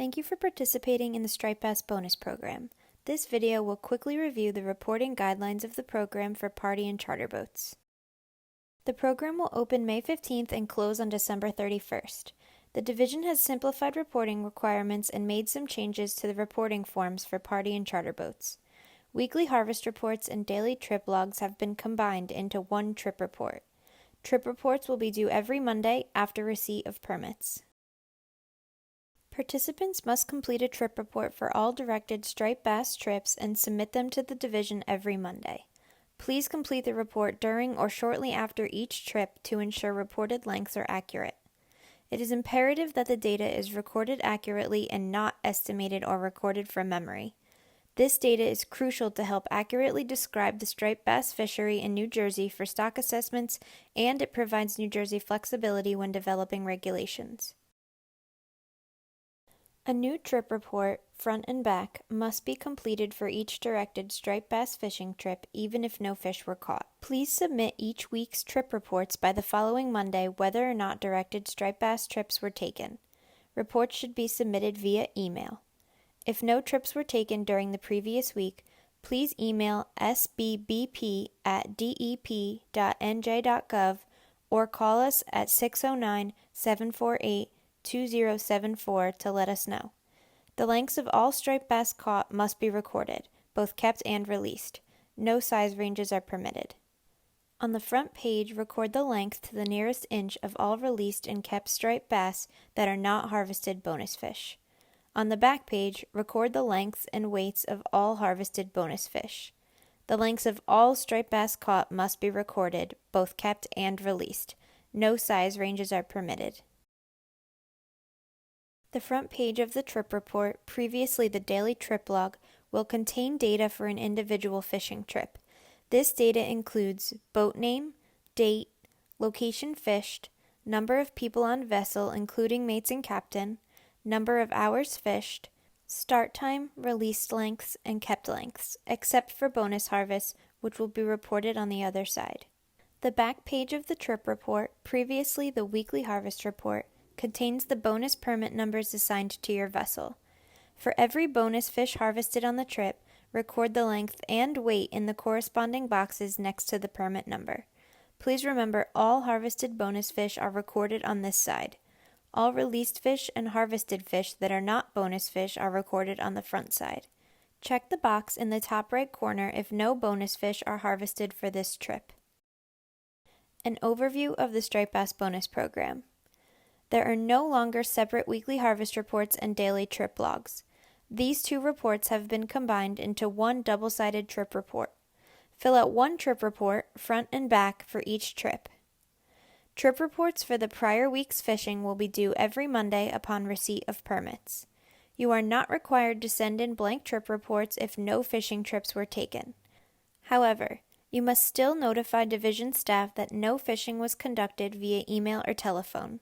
Thank you for participating in the Striped Bass Bonus Program. This video will quickly review the reporting guidelines of the program for party and charter boats. The program will open May 15th and close on December 31st. The division has simplified reporting requirements and made some changes to the reporting forms for party and charter boats. Weekly harvest reports and daily trip logs have been combined into one trip report. Trip reports will be due every Monday after receipt of permits. Participants must complete a trip report for all directed striped bass trips and submit them to the division every Monday. Please complete the report during or shortly after each trip to ensure reported lengths are accurate. It is imperative that the data is recorded accurately and not estimated or recorded from memory. This data is crucial to help accurately describe the striped bass fishery in New Jersey for stock assessments, and it provides New Jersey flexibility when developing regulations. A new trip report, front and back, must be completed for each directed striped bass fishing trip, even if no fish were caught. Please submit each week's trip reports by the following Monday whether or not directed striped bass trips were taken. Reports should be submitted via email. If no trips were taken during the previous week, please email sbbp@dep.nj.gov or call us at 609-748-2074 to let us know. The lengths of all striped bass caught must be recorded, both kept and released. No size ranges are permitted. On the front page, record the length to the nearest inch of all released and kept striped bass that are not harvested bonus fish. On the back page, record the lengths and weights of all harvested bonus fish. The lengths of all striped bass caught must be recorded, both kept and released. No size ranges are permitted. The front page of the trip report, previously the daily trip log, will contain data for an individual fishing trip. This data includes boat name, date, location fished, number of people on vessel including mates and captain, number of hours fished, start time, released lengths, and kept lengths, except for bonus harvests, which will be reported on the other side. The back page of the trip report, previously the weekly harvest report, contains the bonus permit numbers assigned to your vessel. For every bonus fish harvested on the trip, record the length and weight in the corresponding boxes next to the permit number. Please remember all harvested bonus fish are recorded on this side. All released fish and harvested fish that are not bonus fish are recorded on the front side. Check the box in the top right corner if no bonus fish are harvested for this trip. An overview of the Striped Bass Bonus Program. There are no longer separate weekly harvest reports and daily trip logs. These two reports have been combined into one double-sided trip report. Fill out one trip report, front and back, for each trip. Trip reports for the prior week's fishing will be due every Monday upon receipt of permits. You are not required to send in blank trip reports if no fishing trips were taken. However, you must still notify division staff that no fishing was conducted via email or telephone.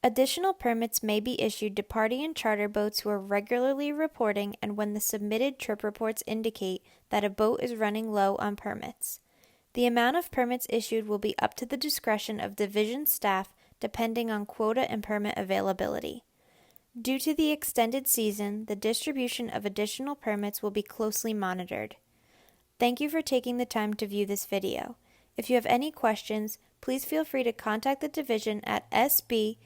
Additional permits may be issued to party and charter boats who are regularly reporting and when the submitted trip reports indicate that a boat is running low on permits. The amount of permits issued will be up to the discretion of division staff depending on quota and permit availability. Due to the extended season, the distribution of additional permits will be closely monitored. Thank you for taking the time to view this video. If you have any questions, please feel free to contact the division at sbbp@dep.nj.gov.